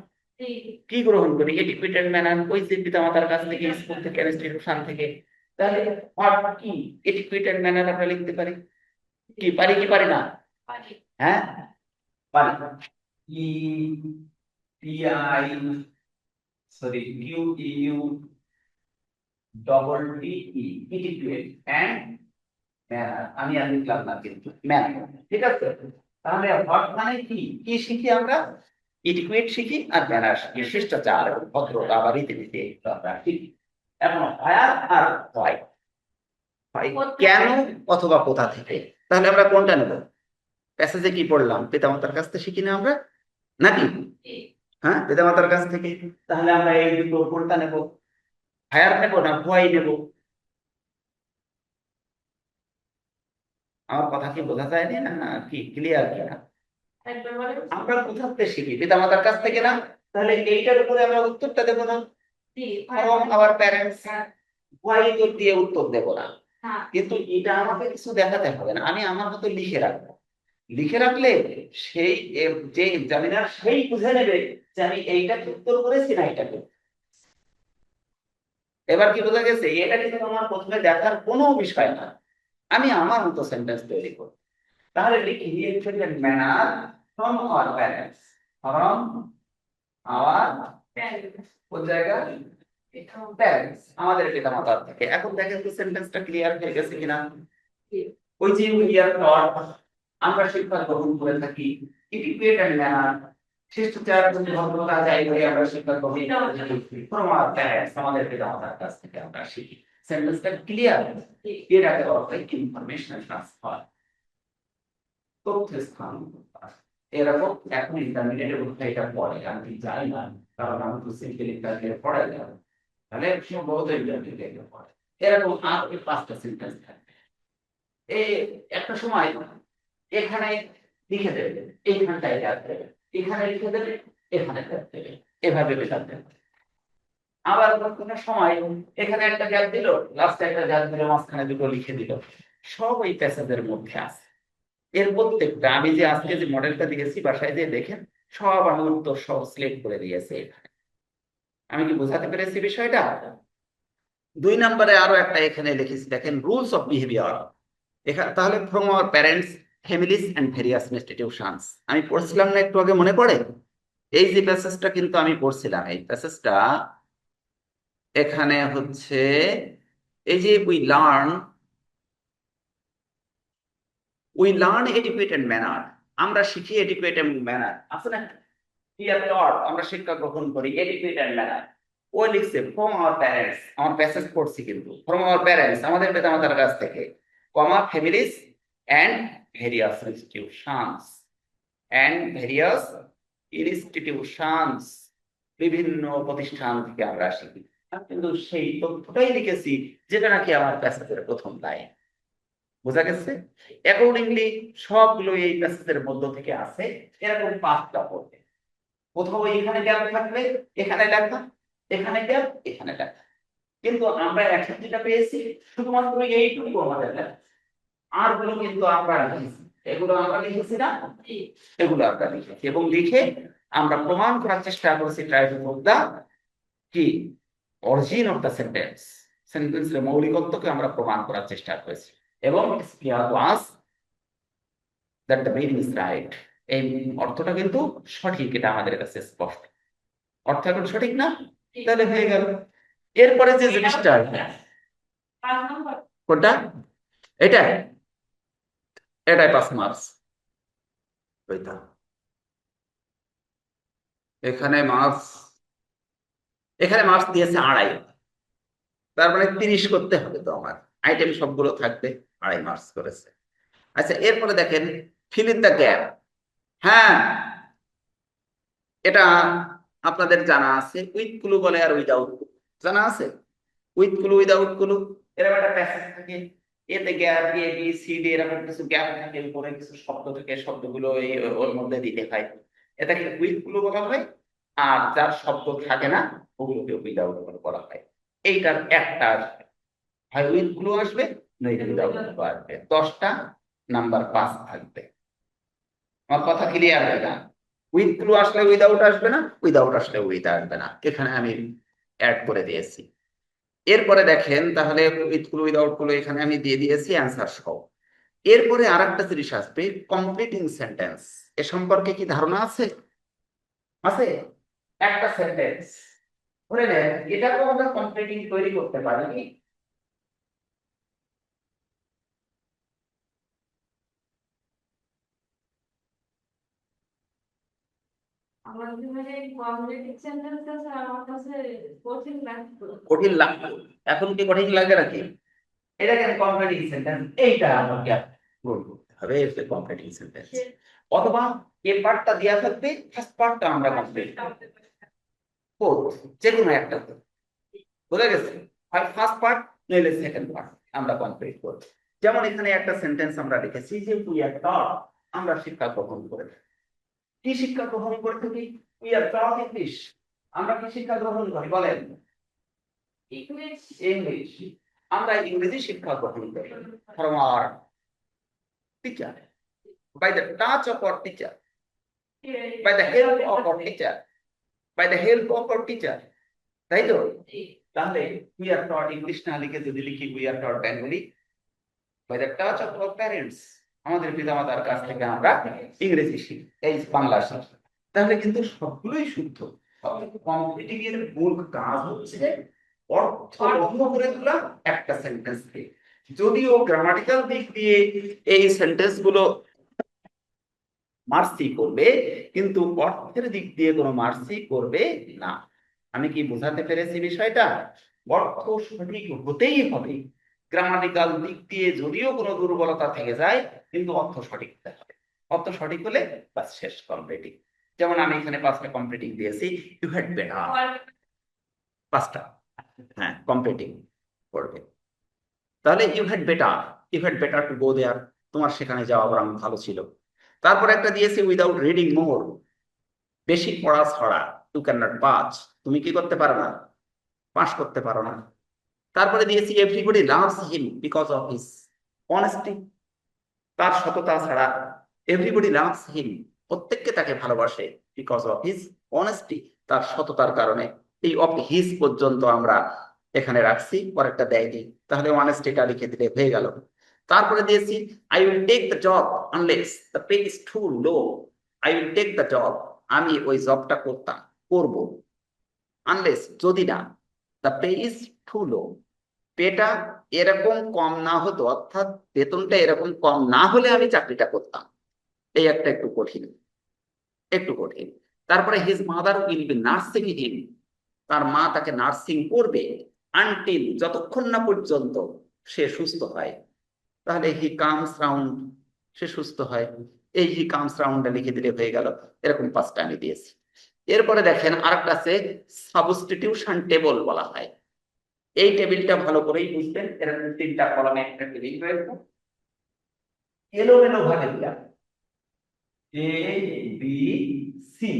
কি গ্রহণ করি? এডুকেটেড ম্যানার, ওই যে পিতামাতার কাছ থেকে, স্কুল থেকে, ইনস্টিটিউশন থেকে। তাহলে হোয়াট কি এডুকেটেড ম্যানার আমরা লিখতে পারি কি, পারি কি পারি না? হ্যাঁ পারি। E P I, sorry, Q U double T E, educate and manner, আমি আর লিখলাম না কিন্তু ম্যানার, ঠিক আছে? তাহলে হট মানে কি কি শিখি আমরা? ইটিকুয়েট শিখি আর ম্যানার শিখি, শিষ্টাচার এবং ভদ্রতা বা রীতিনীতি এগুলো আমরা শিখি। এখন হোয়ার আর হোয়াই, কেন অথবা কোথা থেকে, তাহলে আমরা কোনটা নেব? প্যাসেজে কি পড়লাম? পিতামাতার কাছ থেকে শিখি না আমরা, নাকি? হ্যাঁ, পিতামাতার কাছ থেকে। তাহলে আমরা এই দুটো কোনটা নেব? হায়ার নেব না হোয়াই নেব? আমার কথা কি বোঝা যায়নি না, না কি ক্লিয়ার কিনা? আমরা কোথা থেকে শিখি? পিতামাতার কাছ থেকে না? তাহলে এইটার উপরে আমরা উত্তরটা দেবো না, ফ্রম আওয়ার প্যারেন্টস। হোয়াই তো দিয়ে উত্তর দেবো না, কিন্তু এটা আমাকে কিছু দেখাতে হবে না, আমি আমার মতো লিখে রাখবো। লিখে রাখলে সেই যে এক্সামিনার সেই বুঝে নেবে যে আমি এইটাকে উত্তর করেছি না এইটাকে। এবার কি বোঝা গেছে? এটা কিন্তু আমার প্রথমে দেখার কোনো বিষয় না, আমি আমার মতো সেন্টেন্স তৈরি করব। তাহলে লিখি manner from our parents, from our কোন জায়গা? প্যারেন্টস, আমাদের পিতামাতার থেকে। এখন দেখেন তো সেন্টেন্সটা ক্লিয়ার হয়ে গেছে কিনা? ওই যে উই আর টট, আমরা শিক্ষা গ্রহণ করে থাকি। ইটিকুয়েট এন্ড ম্যানার, শিষ্টাচার যদি ভদ্রতা যাই বলে আমরা শিক্ষা গ্রহণ করে থাকি ফ্রম আওয়ার প্যারেন্টস, আমাদের পিতামাতার কাছ থেকে আমরা শিখি। সেন্টেন্সটা ক্লিয়ার, এটাকে বলা হয় ইনফরমেশনাল ট্রান্সফার, তথ্য স্থানান্তর। এরকম এখন ইন্টারমিডিয়েটে বোধহয় এটা পড়ে, আমি ঠিক জানি না, কারণ আমি তো সিম্পল ইন্টারমিডিয়েট পড়াই না। তাহলে সম্ভবত ইন্টারমিডিয়েটে পড়ে। এরকম আর ওই 5টা সেন্টেন্স থাকবে। এই একটা সময় এখানে লিখে দেবে, এইখানটায় গ্যাপ দেবে, এখানে লিখে দেবে, এখানে গ্যাপ দেবে, এভাবে মেশাতে হবে। আবার কোনো সময় এখানে একটা গ্যাপ দিল, লাস্টে একটা গ্যাপ দিল, মাঝখানে দুটো লিখে দিল। সব এই প্যাসেজের মধ্যে আছে। এর প্রত্যেকটা আমি যে আজকে যে মডেলটা দিয়েছি বাসায় যে দেখেন, সব আমি উত্তর সহ সিলেক্ট করে দিয়েছে এখানে। আমি কি বোঝাতে পেরেছি বিষয়টা? 2 নম্বরে আরো একটা এখানে লিখেছি, দেখেন রুলস অফ বিহেভিয়ার। এখানে তাহলে from our parents, families and various institutions, আমি পড়ছিলাম না একটু আগে, মনে পড়ে? এই যে প্যাসেজটা কিন্তু আমি পড়ছিলাম, এই প্যাসেজটা এখানে হচ্ছে এই যে উই লার্ন এডুকেটেড ম্যানার, আমরা শিখি এডুকেটেড ম্যানার, আছে না? আমরা শিক্ষা গ্রহণ করি এডুকেটেড ম্যানার। ও লিখছে ফ্রম আওয়ার প্যারেন্টস, আমার প্যাসেজ পড়ছি কিন্তু, ফ্রম আওয়ার প্যারেন্টস, আমাদের পিতামাতার কাছ থেকে, comma families and various institutions, and various institutions, বিভিন্ন প্রতিষ্ঠান থেকে আমরা শিখি। আমি কিন্তু সেই তথ্যটাই লিখেছি যেটা নাকি আমার প্যাসেজের প্রথম লাইন। বোঝা গেছে? অ্যাকর্ডিংলি সবগুলো এই প্যাসেজের মধ্য থেকে আছে, এরকম 5টা পড়বে। কোথাও এখানে গ্যাপ থাকবে, এখানে লেখা, এখানে গ্যাপ, এখানে লেখা। কিন্তু আমরা এখন যেটা পেয়েছি শুধুমাত্র এইটুকু আমাদের লেখা, আর গুলো কিন্তু আমরা লিখেছি। এগুলো আমরা লিখেছি না? এগুলো আমরা লিখেছি এবং লিখে আমরা প্রমাণ করার চেষ্টা করেছি, ট্রাই টু প্রুভ দা কি অরিজিন অফ দা সেন্টেন্স, সেন্টেন্সের মৌলিকত্বকে আমরা প্রমাণ করার চেষ্টা করেছি। এবং it's clear to us that the meaning is right, এই অর্থটা কিন্তু সঠিক, এটা আমাদের কাছে স্পষ্ট। অর্থ এখন সঠিক না? তাহলে হয়ে গেল। এরপরে যে জিনিসটা, কোনটা? এটা, এটাই 5 মার্কস। ওইটা এখানে মার্কস, এখানে মার্কস দিয়েছে 2.5, তার মানে 30 করতে হবে তো আমার, আইটেম সবগুলো থাকবে, 2.5 মার্কস করেছে। আচ্ছা, এরপরে দেখেন ফিল ইন দ্য গ্যাপ। হ্যাঁ, এটা আপনাদের জানা আছে, উইথ ক্লু বলে আর উইদাউট ক্লু, জানা আছে? উইথ ক্লু উইদাউট ক্লু, এরকম একটা প্যাসেজ থাকে, এতে gap, A B C D এরকম কিছু গ্যাপ থাকে, উপরে কিছু শব্দ থেকে শব্দগুলো এই ওর মধ্যে দিতে হয়, এটাকে উইথ ক্লু বলা হয়। আর যার শব্দ থাকে না ওগুলোকে উইদাউট ক্লু বলা হয়। এইটার একটা আসবে, হয় উইথ ক্লু আসবে নইলে উইদাউট ক্লু আসবে, 10টা নাম্বার 5 থাকবে। আমার কথা ক্লিয়ার হয় না? উইথ ক্লু আসলে উইদাউট আসবে না, উইদাউট আসলে উইথ আসবে না, এখানে আমি অ্যাড করে দিয়েছি। এরপরে দেখেন তাহলে উইথ ক্লু উইদাউট ক্লু এখানে আমি দিয়ে দিয়েছি অ্যান্সার সহ। এরপরে আরেকটা জিনিস আসবে, কমপ্লিটিং সেন্টেন্স। এ সম্পর্কে কি ধারণা আছে? আছে? একটা সেন্টেন্স ধরে নেন, এটাকেও আমরা কমপ্লিটিং তৈরি করতে পারি। কঠিন লাগতো, এখন কি কঠিন লাগে নাকি? এটাকে কমপ্লিটিং সেন্টেন্স, এইটা আমাকে পূরণ করতে হবে, এটা কমপ্লিটিং সেন্টেন্স। অথবা এ পার্টটা দেয়া থাকবে, ফার্স্ট পার্টটা আমরা কমপ্লিট করব, যে কোনো একটা বোঝা গেছে, হয় ফার্স্ট পার্ট নইলে সেকেন্ড পার্ট আমরা কমপ্লিট করব। যেমন এখানে একটা সেন্টেন্স আমরা লিখেছি যে উই আর টট, আমরা শিক্ষা গ্রহণ করে থাকি। কি শিক্ষা গ্রহণ করে থাকি? উই আর টট ইংলিশ, আমরা কি শিক্ষা গ্রহণ করি বলেন? ইংলিশ, আমরা ইংরেজি শিক্ষা গ্রহণ করি from our teacher, by the touch of our teacher, by the help of our teacher, by the help of our teacher, তাই তো? তাহলে we are taught ইংলিশ না লিখে যদি লিখি we are taught Bengali by the touch of our parents, আমাদের পিতামাতার কাছ থেকে আমরা ইংরেজি শিখি, এই বাংলা শিখি, তাহলে কিন্তু সবগুলোই শুদ্ধ। কমপ্লিটিং এর মূল কাজ হচ্ছে অর্থ বহন করে তোলা একটা সেন্টেন্সকে। যদিও গ্রামাটিক্যাল দিক দিয়ে এই সেন্টেন্স গুলো মার্সি করবে, কিন্তু অর্থের দিক দিয়ে কোনো মার্সি করবে না। আমি কি বোঝাতে পেরেছি বিষয়টা? অর্থ সঠিক হতেই হবে, গ্রামাটিক্যাল দিক দিয়ে যদিও কোনো দুর্বলতা থেকে যায়, কিন্তু অর্থ সঠিক হতে হবে। অর্থ সঠিক হলে বাস শেষ, কমপ্লিটিং। যেমন আমি এখানে 5টা কমপ্লিটিং দিয়েছি, ইউ হ্যাড বেটার, 5টা, হ্যাঁ কমপ্লিটিং করবে। তাহলে you had better to go there, তোমার সেখানে যাওয়া বরং ভালো ছিল। তারপর একটা দিয়েছি উইদাউট রিডিং মোর, বেশি পড়া ছাড়া ইউ ক্যান নট পাস, তুমি কি করতে পারো না? পাস করতে পারো না। তারপরে দিয়েছি everybody loves him because of his honesty, তার সততা ছাড়া, এভরিবডি লাভস হিম, প্রত্যেককে তাকে ভালোবাসে, বিকজ অফ হিজ অনেস্টি, তার সততার কারণে। এই অফ হিজ পর্যন্ত আমরা এখানে রাখছি, পরেরটা দেয়নি, তাহলে অনেস্টিটা লিখে দিলে হয়ে গেল। তারপরে দিয়েছি I will take the job unless the pay is too low, I will take the job, আমি ওই জবটা করব, আনলেস যদি না, the pay is too low, পেটা এরকম কম না হতো, অর্থাৎ বেতনটা এরকম কম না হলে আমি চাকরিটা করতাম। এই একটা একটু কঠিন, একটু কঠিন। তারপরে his mother will be nursing him, তার মা তাকে নার্সিং করবে, আনটিল যতক্ষণ না পর্যন্ত সে সুস্থ হয়, তাহলে হি কামস রাউন্ড, সে সুস্থ হয়, এই হি কামস রাউন্ডে লিখে দিলে হয়ে গেল। এরকম 5টা আমি দিয়েছি। এরপরে দেখেন আরেকটা আছে সাবস্টিটিউশন টেবল বলা হয়। এই টেবিলটা ভালো করেই বুঝবেন, এরকম 3টা কলামে একটা টেবিল রয়েছে, এলোমেলো ভাবে দেওয়া, এ বি সি,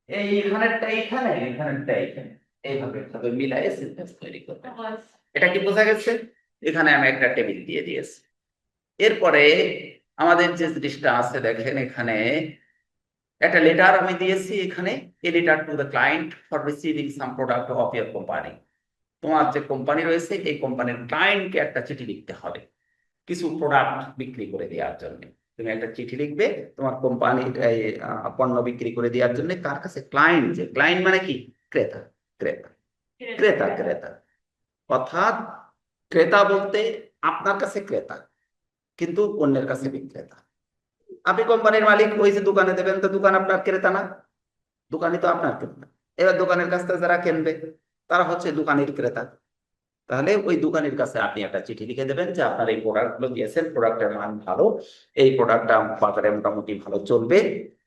এইখানেরটা এইখানে, এখানেরটা এইখানে, এইভাবে ভাবে মিলাই সেন্টেন্স তৈরি করবে। এটা কি বোঝা গেছে? এখানে আমি একটা টেবিল দিয়ে দিয়েছি। এরপরে আমাদের যে জিনিসটা আছে দেখেন, এখানে একটা লেটার আমি দিয়েছি, এখানে a letter to the client for receiving some product of your company, তোমার যে কোম্পানি রয়েছে এই কোম্পানির ক্লায়েন্টকে একটা চিঠি লিখতে হবে কিছু প্রোডাক্ট বিক্রি করে দেওয়ার জন্য। তুমি একটা চিঠি লিখবে তোমার কোম্পানির পণ্য বিক্রি করে দেওয়ার জন্য, কার কাছে? ক্লায়েন্ট, যে ক্লায়েন্ট মানে কি? ক্রেতা, ক্রেতা, ক্রেতা, ক্রেতা, অর্থাৎ ক্রেতা বলতে আপনার কাছে ক্রেতা, কিন্তু অন্যের কাছে বিক্রেতা। আপনি কোম্পানির মালিক, ওই যে দোকানে দেবেন, তো দোকান আপনার ক্রেতা না? দোকানি তো আপনার ক্রেতা। এবার দোকানের কাছ থেকে যারা কিনবে তারা হচ্ছে দোকানের ক্রেতা। তাহলে ওই দোকানের কাছে আপনি একটা চিঠি লিখে দেবেন যে আপনার এই প্রোডাক্ট গুলো দিয়েছেন, প্রোডাক্টের মান ভালো, এই প্রোডাক্টটা বাজারে মোটামুটি ভালো চলবে,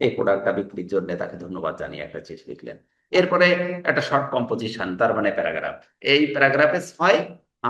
এই প্রোডাক্টটা বিক্রির জন্য তাকে ধন্যবাদ জানিয়ে একটা চিঠি লিখলেন। এরপরে একটা শর্ট কম্পোজিশন, তার মানে প্যারাগ্রাফ, এই প্যারাগ্রাফে 6